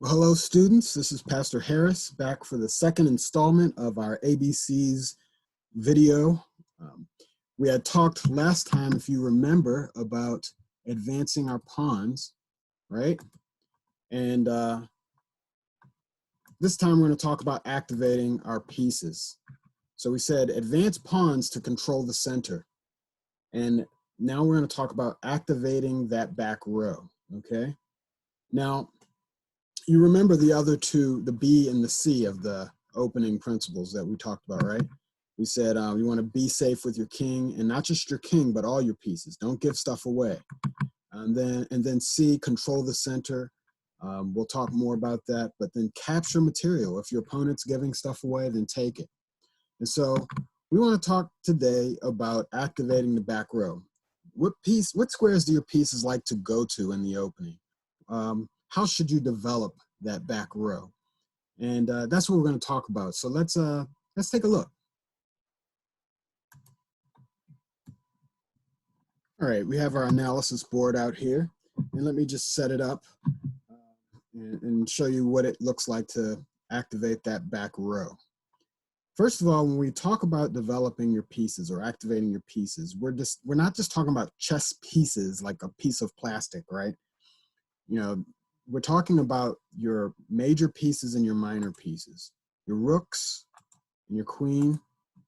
Well, hello, students. This is Pastor Harris back for the second installment of our ABCs video. Um, we had talked last time, if you remember, about advancing our pawns, right? And this time we're going to talk about activating our pieces. So we said advance pawns to control the center. And now we're going to talk about activating that back row, okay? Now, you remember the other two, the B and the C of the opening principles that we talked about, right? We said you want to be safe with your king, and not just your king, but all your pieces. Don't give stuff away. And then C, control the center. We'll talk more about that, but then capture material. If your opponent's giving stuff away, then take it. And so we want to talk today about activating the back row. What squares do your pieces like to go to in the opening? How should you develop that back row? And that's what we're going to talk about. So let's take a look. All right, we have our analysis board out here, and let me just set it up and show you what it looks like to activate that back row. First of all, when we talk about developing your pieces or activating your pieces, we're not just talking about chess pieces like a piece of plastic, right? You know, we're talking about your major pieces and your minor pieces. Your rooks and your queen,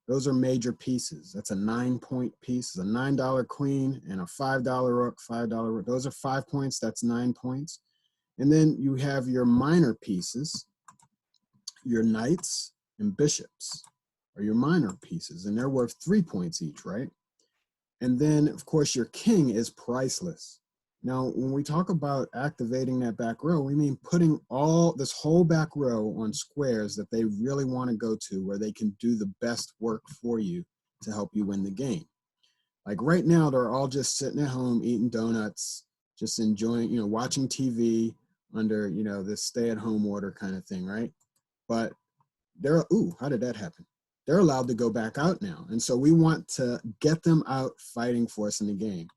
those are major pieces. That's a 9-point piece, a $9 queen and a $5 rook, $5 rook. Those are 5 points, that's 9 points. And then you have your minor pieces, your knights and bishops are your minor pieces, and they're worth 3 points each, right? And then, of course, your king is priceless. Now, when we talk about activating that back row, we mean putting this whole back row on squares that they really want to go to, where they can do the best work for you to help you win the game. Like right now, they're all just sitting at home eating donuts, just enjoying, watching TV under, this stay-at-home order kind of thing, right? But how did that happen? They're allowed to go back out now. And so we want to get them out fighting for us in the game.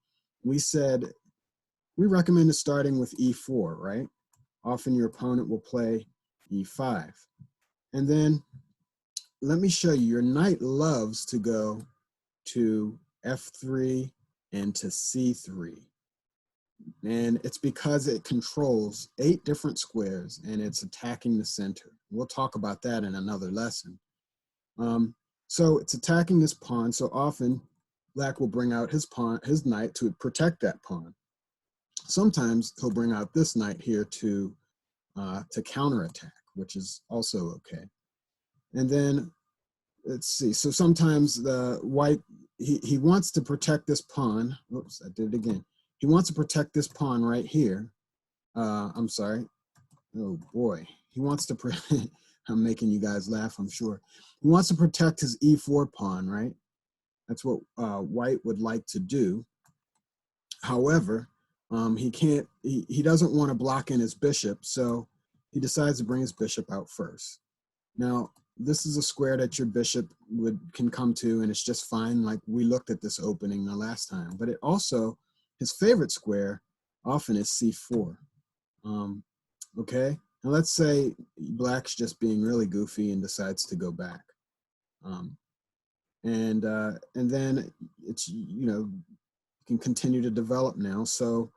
We said, we recommend starting with E4, right? Often your opponent will play E5. And then let me show you, your knight loves to go to F3 and to C3. And it's because it controls 8 different squares and it's attacking the center. We'll talk about that in another lesson. So it's attacking this pawn. So often Black will bring out his knight to protect that pawn. Sometimes he'll bring out this knight here to counterattack, which is also okay. And then let's see. So sometimes the white he wants to protect this pawn. Oops, I did it again. He wants to protect this pawn right here. I'm sorry. Oh boy, he wants to. I'm making you guys laugh, I'm sure. He wants to protect his E4 pawn, right? That's what white would like to do. However, he can't. He doesn't want to block in his bishop, so he decides to bring his bishop out first. Now, this is a square that your bishop can come to, and it's just fine. Like we looked at this opening the last time. But it also, his favorite square often is C4. Okay. Now let's say Black's just being really goofy and decides to go back. And then it's, can continue to develop now. So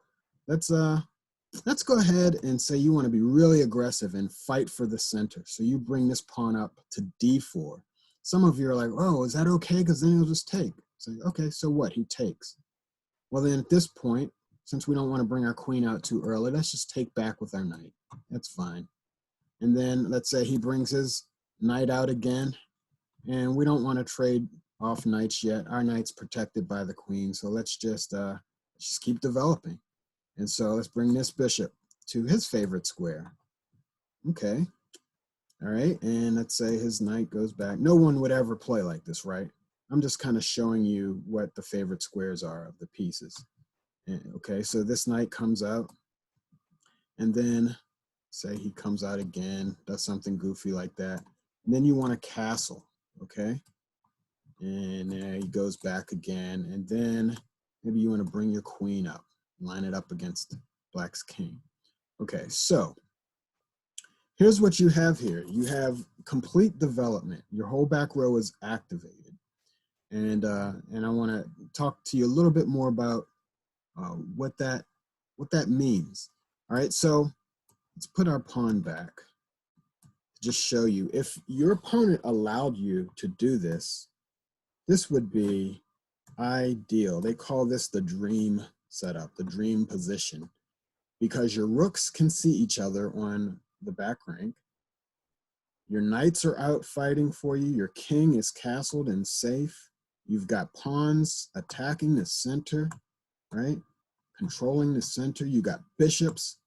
let's go ahead and say you want to be really aggressive and fight for the center. So you bring this pawn up to D4. Some of you are like, oh, is that okay? Because then he'll just take. So, okay, so what? He takes. Well, then at this point, since we don't want to bring our queen out too early, let's just take back with our knight. That's fine. And then let's say he brings his knight out again, and we don't want to trade off knights yet. Our knight's protected by the queen, so let's just keep developing. And so let's bring this bishop to his favorite square. Okay. All right, and let's say his knight goes back. No one would ever play like this, right? I'm just kind of showing you what the favorite squares are of the pieces. Okay, so this knight comes out, and then say he comes out again, does something goofy like that. And then you want a castle, okay? And he goes back again, and then maybe you want to bring your queen up, line it up against Black's king. Okay, so here's what you have here. You have complete development. Your whole back row is activated. And I want to talk to you a little bit more about what that means. All right, so let's put our pawn back to just show you. If your opponent allowed you to do this, this would be ideal. They call this the dream setup, the dream position, because your rooks can see each other on the back rank. Your knights are out fighting for you. Your king is castled and safe. You've got pawns attacking the center, right? Controlling the center. You got bishops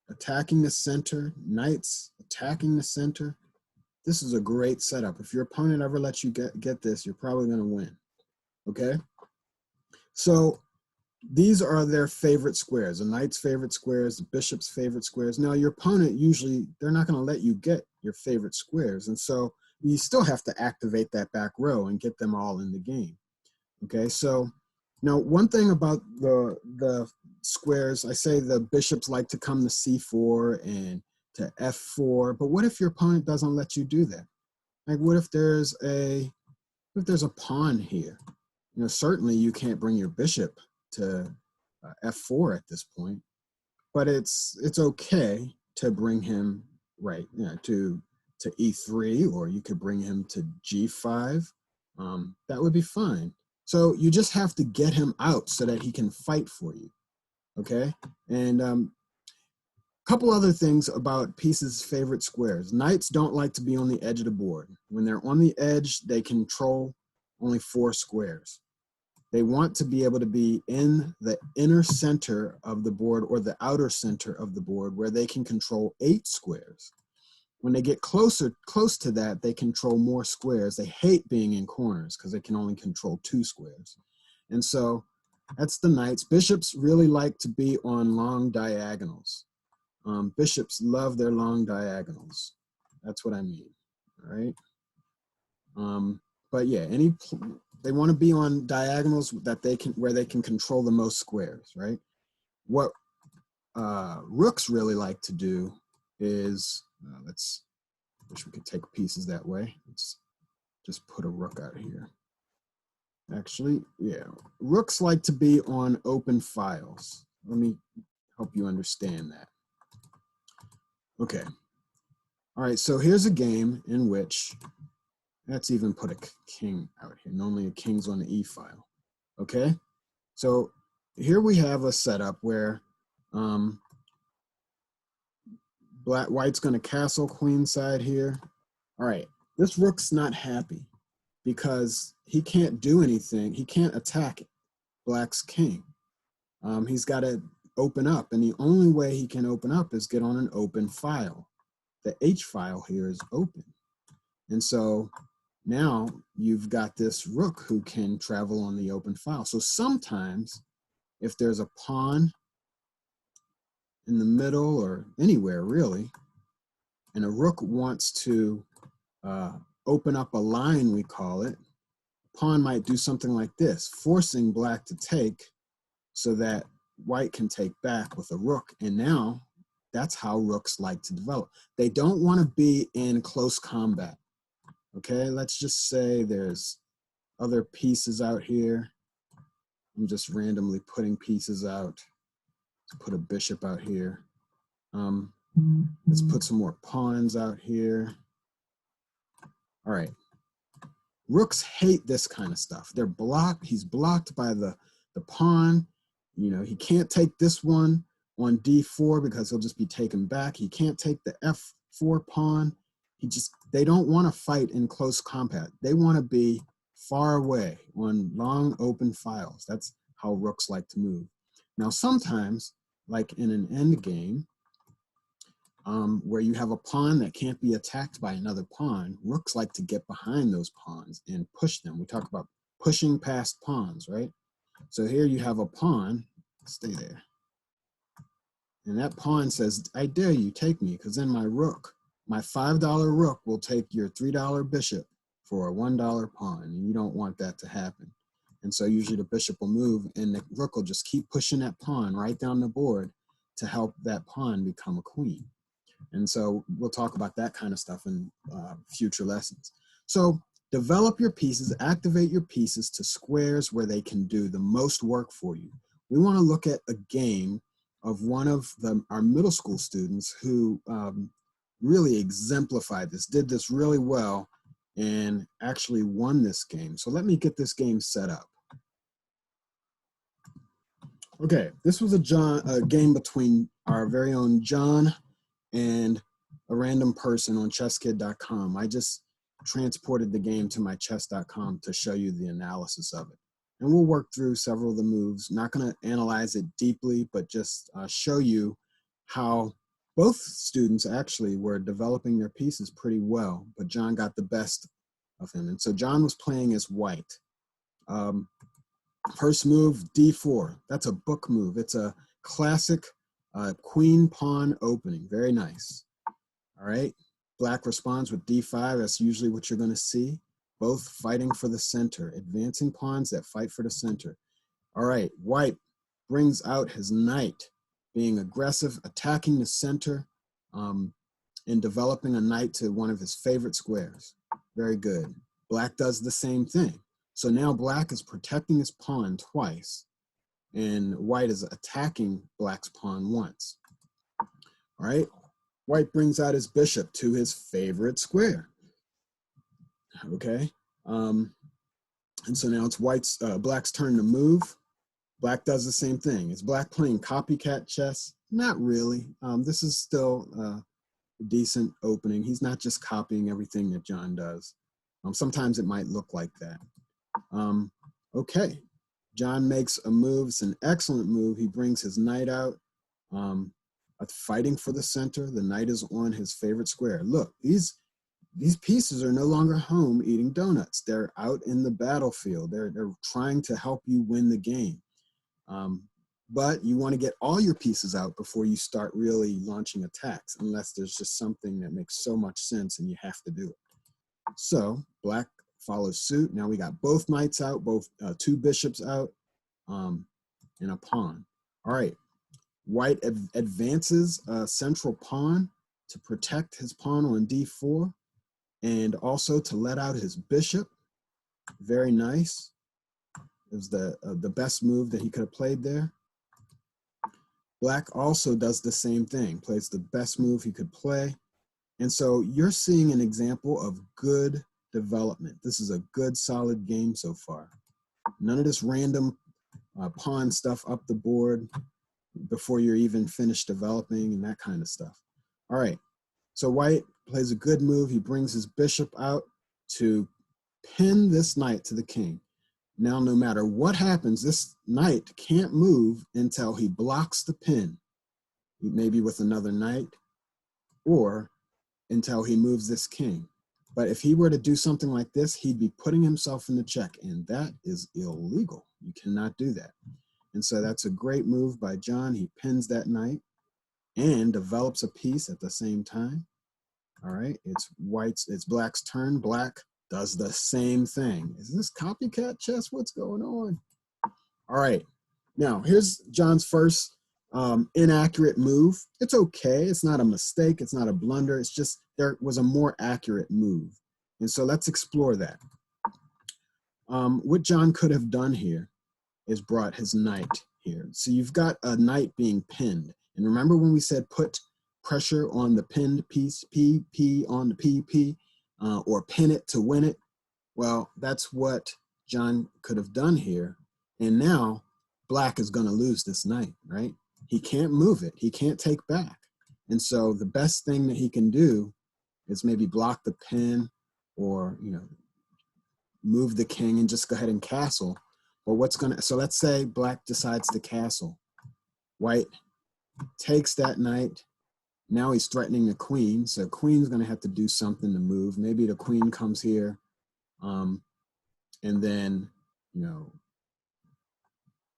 attacking the center, knights attacking the center. This is a great setup. If your opponent ever lets you get this, you're probably going to win. Okay? So these are their favorite squares, the knight's favorite squares, the bishop's favorite squares. Now, your opponent usually, they're not going to let you get your favorite squares. And so you still have to activate that back row and get them all in the game. Okay, so now one thing about the squares, I say the bishops like to come to c4 and to f4, but what if your opponent doesn't let you do that? Like, what if there's a pawn here? You know, certainly you can't bring your bishop to f4 at this point, but it's okay to bring him right, you know, to e3, or you could bring him to g5. That would be fine. So you just have to get him out so that he can fight for you, okay? And a couple other things about pieces' favorite squares. Knights don't like to be on the edge of the board. When they're on the edge, they control only 4 squares. They want to be able to be in the inner center of the board or the outer center of the board where they can control 8 squares. When they get close to that, they control more squares. They hate being in corners because they can only control 2 squares. And so that's the knights. Bishops really like to be on long diagonals. Bishops love their long diagonals. That's what I mean, all right? But yeah, they want to be on diagonals that where they can control the most squares, right? What rooks really like to do is, wish we could take pieces that way. Let's just put a rook out here. Actually, yeah, rooks like to be on open files. Let me help you understand that. Okay. All right, so here's a game in which, let's even put a king out here. Normally a king's on the E file. Okay, so here we have a setup where white's going to castle queenside here. All right, this rook's not happy because he can't do anything. He can't attack black's king. He's got to open up, and the only way he can open up is get on an open file. The H file here is open. And so now you've got this rook who can travel on the open file. So sometimes if there's a pawn in the middle or anywhere really, and a rook wants to open up a line, we call it, pawn might do something like this, forcing black to take so that white can take back with a rook. And now that's how rooks like to develop. They don't want to be in close combat. Okay, let's just say there's other pieces out here. I'm just randomly putting pieces out. Let's put a bishop out here. Let's put some more pawns out here. All right. Rooks hate this kind of stuff. They're blocked. He's blocked by the pawn. You know, he can't take this one on d4 because he'll just be taken back. He can't take the f4 pawn. They don't want to fight in close combat. They want to be far away on long open files. That's how rooks like to move. Now, sometimes, like in an end game, where you have a pawn that can't be attacked by another pawn, rooks like to get behind those pawns and push them. We talk about pushing past pawns, right? So here you have a pawn, stay there. And that pawn says, I dare you, take me, because then my rook, my $5 rook will take your $3 bishop for a $1 pawn, and you don't want that to happen. And so usually the bishop will move, and the rook will just keep pushing that pawn right down the board to help that pawn become a queen. And so we'll talk about that kind of stuff in future lessons. So develop your pieces, activate your pieces to squares where they can do the most work for you. We want to look at a game of one of our middle school students who really exemplified this, did this really well, and actually won this game. So let me get this game set up. Okay, this was a game between our very own John and a random person on chesskid.com. I just transported the game to my chess.com to show you the analysis of it. And we'll work through several of the moves. Not going to analyze it deeply, but just show you how both students actually were developing their pieces pretty well, but John got the best of him. And so John was playing as white. First move, d4. That's a book move. It's a classic queen pawn opening. Very nice. All right. Black responds with d5. That's usually what you're going to see. Both fighting for the center, advancing pawns that fight for the center. All right. White brings out his knight, being aggressive, attacking the center, and developing a knight to one of his favorite squares. Very good. Black does the same thing. So now black is protecting his pawn twice, and white is attacking black's pawn once. All right, white brings out his bishop to his favorite square. Okay, and so now it's black's turn to move. Black does the same thing. Is black playing copycat chess? Not really. This is still a decent opening. He's not just copying everything that John does. Sometimes it might look like that. Okay, John makes a move. It's an excellent move. He brings his knight out, fighting for the center. The knight is on his favorite square. Look, these pieces are no longer home eating donuts. They're out in the battlefield. They're trying to help you win the game. But you want to get all your pieces out before you start really launching attacks, unless there's just something that makes so much sense and you have to do it. So black follows suit. Now we got both knights out, two bishops out, and a pawn. All right, white advances a central pawn to protect his pawn on d4, and also to let out his bishop. Very nice. It was the best move that he could have played there. Black also does the same thing, plays the best move he could play. And so you're seeing an example of good development. This is a good, solid game so far. None of this random pawn stuff up the board before you're even finished developing and that kind of stuff. All right, so white plays a good move. He brings his bishop out to pin this knight to the king. Now, no matter what happens, this knight can't move until he blocks the pin, maybe with another knight, or until he moves this king. But if he were to do something like this, he'd be putting himself in the check, and that is illegal. You cannot do that. And so that's a great move by John. He pins that knight and develops a piece at the same time. All right, it's black's turn. Black does the same thing. Is this copycat chess? What's going on? All right, now here's John's first inaccurate move. It's okay. It's not a mistake. It's not a blunder. It's just there was a more accurate move. And so let's explore that. What John could have done here is brought his knight here. So you've got a knight being pinned. And remember when we said put pressure on the pinned piece, P on the PP, or pin it to win it? Well, that's what John could have done here. And now black is going to lose this knight, right? He can't move it. He can't take back. And so the best thing that he can do is maybe block the pin or, move the king and just go ahead and castle. But so let's say black decides to castle. White takes that knight. Now he's threatening the queen. So queen's going to have to do something to move. Maybe the queen comes here. And then,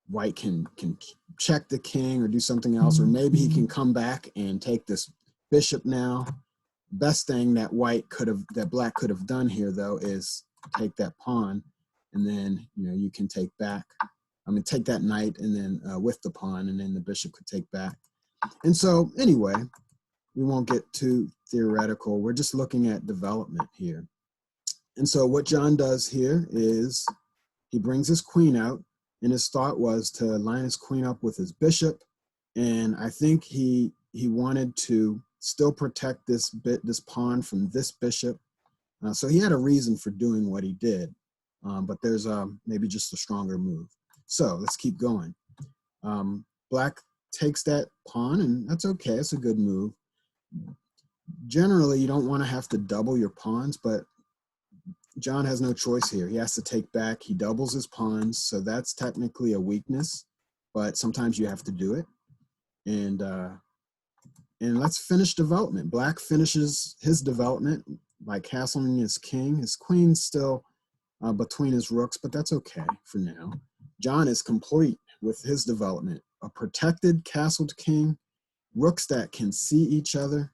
white can check the king or do something else, or maybe he can come back and take this bishop now. Best thing that black could have done here, though, is take that pawn, and then you can take that knight, and then with the pawn, and then the bishop could take back. And so anyway, we won't get too theoretical. We're just looking at development here. And so what John does here is he brings his queen out, and his thought was to line his queen up with his bishop. And I think he wanted to still protect this pawn from this bishop. So he had a reason for doing what he did, but there's maybe just a stronger move. So let's keep going. Black takes that pawn, and that's okay. It's a good move. Generally, you don't want to have to double your pawns, but John has no choice here. He has to take back. He doubles his pawns, so that's technically a weakness, but sometimes you have to do it. And let's finish development. Black finishes his development by castling his king. His queen's still between his rooks, but that's okay for now. John is complete with his development. A protected castled king, rooks that can see each other.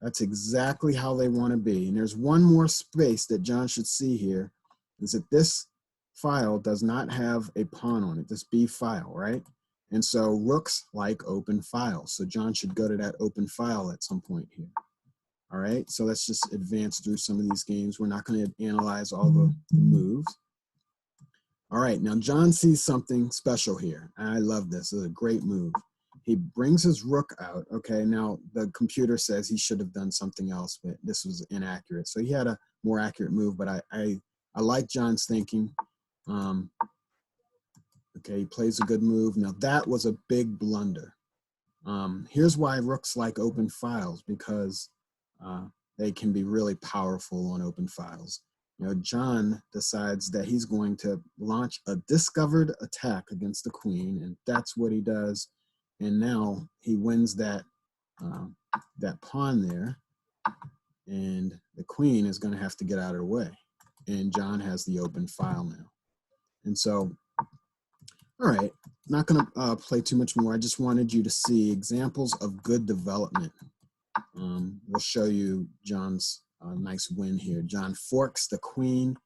That's exactly how they want to be. And there's one more space that John should see here, is that this file does not have a pawn on it, this B file, right? And so rooks like open files. So John should go to that open file at some point here. All right, so let's just advance through some of these games. We're not going to analyze all the moves. All right, now John sees something special here. I love this. This is a great move. He brings his rook out. Okay, now the computer says he should have done something else, but this was inaccurate. So he had a more accurate move, but I like John's thinking. Okay, he plays a good move. Now that was a big blunder. Here's why rooks like open files, because they can be really powerful on open files. You know, John decides that he's going to launch a discovered attack against the queen, and that's what he does. And now he wins that that pawn there, and the queen is going to have to get out of the way. And John has the open file now. And so, all right, not going to play too much more. I just wanted you to see examples of good development. We'll show you John's nice win here. John forks the queen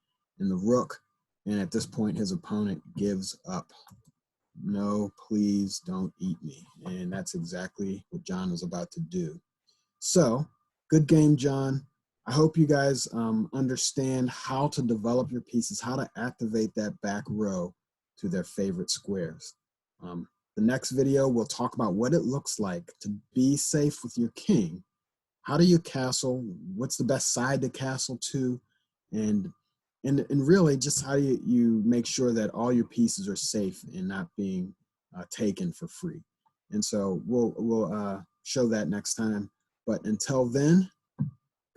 and the rook, and at this point his opponent gives up. No, please don't eat me. And that's exactly what John was about to do. So, good game, John. I hope you guys understand how to develop your pieces, how to activate that back row to their favorite squares. The next video, we'll talk about what it looks like to be safe with your king. How do you castle? What's the best side to castle to? And really just how you make sure that all your pieces are safe and not being taken for free. And so we'll show that next time. But until then,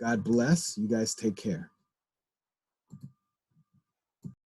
God bless. You guys take care.